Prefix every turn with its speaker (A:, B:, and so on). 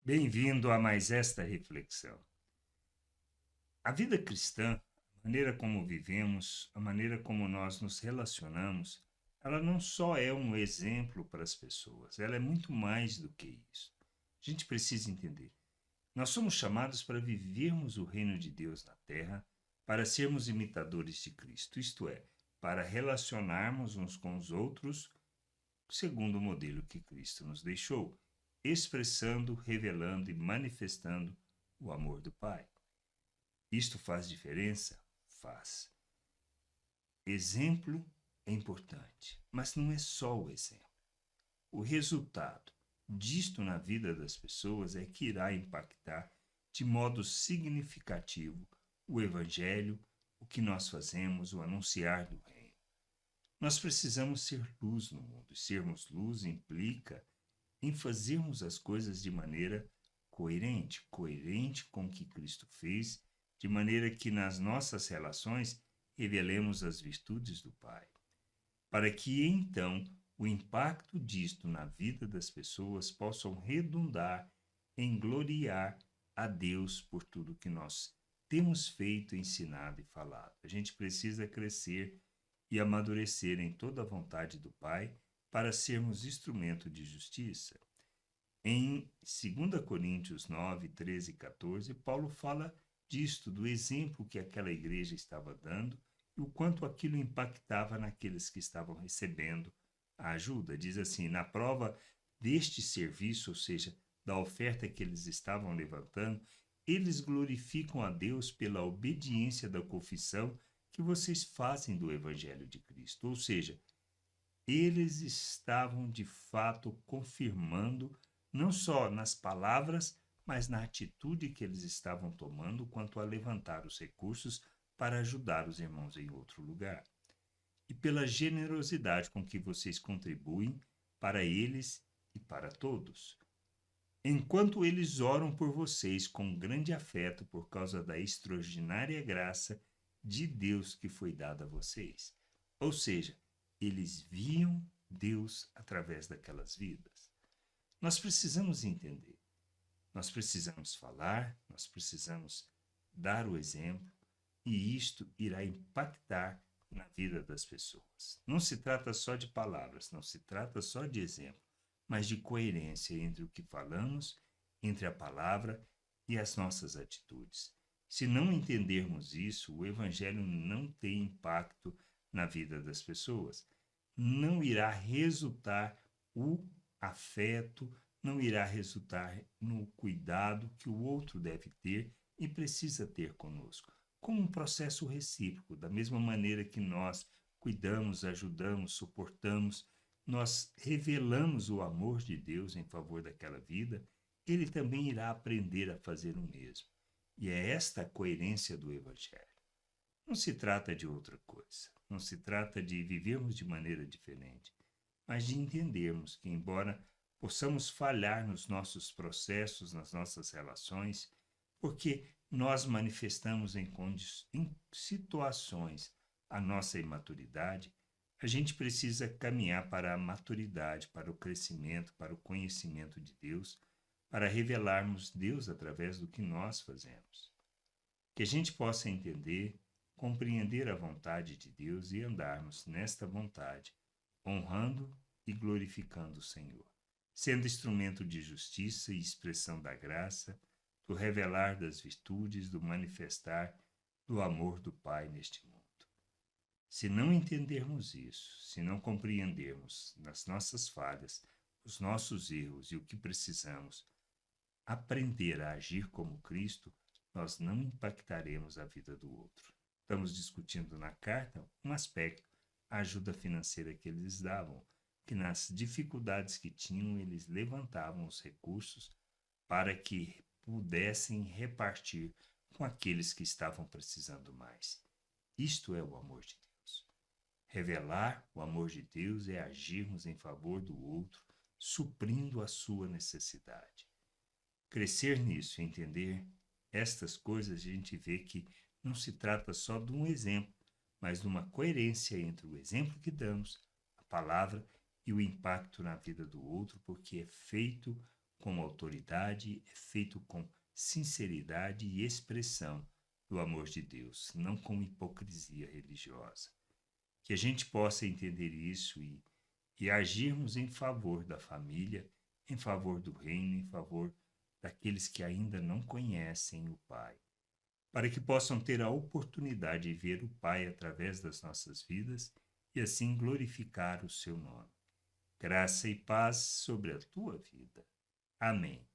A: Bem-vindo a mais esta reflexão. A vida cristã, a maneira como vivemos, a maneira como nós nos relacionamos, ela não só é um exemplo para as pessoas, ela é muito mais do que isso. A gente precisa entender. Nós somos chamados para vivermos o reino de Deus na terra, para sermos imitadores de Cristo, isto é, para relacionarmos uns com os outros segundo o modelo que Cristo nos deixou, expressando, revelando e manifestando o amor do Pai. Isto faz diferença? Faz. Exemplo é importante, mas não é só o exemplo. O resultado disto na vida das pessoas é que irá impactar de modo significativo o Evangelho, o que nós fazemos, o anunciar do Reino. Nós precisamos ser luz no mundo, e sermos luz implica em fazermos as coisas de maneira coerente com o que Cristo fez, de maneira que nas nossas relações revelemos as virtudes do Pai, para que então o impacto disto na vida das pessoas possam redundar em gloriar a Deus por tudo que nós temos feito, ensinado e falado. A gente precisa crescer e amadurecer em toda a vontade do Pai para sermos instrumento de justiça. Em 2 Coríntios 9, 13 e 14, Paulo fala disto, do exemplo que aquela igreja estava dando e o quanto aquilo impactava naqueles que estavam recebendo a ajuda. Diz assim: na prova deste serviço, ou seja, da oferta que eles estavam levantando, eles glorificam a Deus pela obediência da confissão que vocês fazem do Evangelho de Cristo. Ou seja, eles estavam de fato confirmando, não só nas palavras, mas na atitude que eles estavam tomando quanto a levantar os recursos para ajudar os irmãos em outro lugar. E pela generosidade com que vocês contribuem para eles e para todos. Enquanto eles oram por vocês com grande afeto por causa da extraordinária graça de Deus que foi dada a vocês. Ou seja, eles viam Deus através daquelas vidas. Nós precisamos entender, nós precisamos falar, nós precisamos dar o exemplo e isto irá impactar na vida das pessoas. Não se trata só de palavras, não se trata só de exemplo, mas de coerência entre o que falamos, entre a palavra e as nossas atitudes. Se não entendermos isso, o Evangelho não tem impacto na vida das pessoas. Não irá resultar o afeto, não irá resultar no cuidado que o outro deve ter e precisa ter conosco, como um processo recíproco, da mesma maneira que nós cuidamos, ajudamos, suportamos, nós revelamos o amor de Deus em favor daquela vida, ele também irá aprender a fazer o mesmo. E é esta a coerência do Evangelho. Não se trata de outra coisa, não se trata de vivermos de maneira diferente, mas de entendermos que, embora possamos falhar nos nossos processos, nas nossas relações, porque nós manifestamos em situações a nossa imaturidade, a gente precisa caminhar para a maturidade, para o crescimento, para o conhecimento de Deus, para revelarmos Deus através do que nós fazemos. Que a gente possa entender, compreender a vontade de Deus e andarmos nesta vontade, honrando e glorificando o Senhor, sendo instrumento de justiça e expressão da graça, do revelar das virtudes, do manifestar do amor do Pai neste mundo. Se não entendermos isso, se não compreendermos nas nossas falhas, os nossos erros e o que precisamos aprender a agir como Cristo, nós não impactaremos a vida do outro. Estamos discutindo na carta um aspecto, a ajuda financeira que eles davam, que nas dificuldades que tinham, eles levantavam os recursos para que pudessem repartir com aqueles que estavam precisando mais. Isto é o amor de Deus. Revelar o amor de Deus é agirmos em favor do outro, suprindo a sua necessidade. Crescer nisso, entender estas coisas, a gente vê que não se trata só de um exemplo, mas de uma coerência entre o exemplo que damos, a palavra e o impacto na vida do outro, porque é feito com autoridade, é feito com sinceridade e expressão do amor de Deus, não com hipocrisia religiosa. Que a gente possa entender isso e agirmos em favor da família, em favor do reino, em favor daqueles que ainda não conhecem o Pai, para que possam ter a oportunidade de ver o Pai através das nossas vidas e assim glorificar o seu nome. Graça e paz sobre a tua vida. Amém.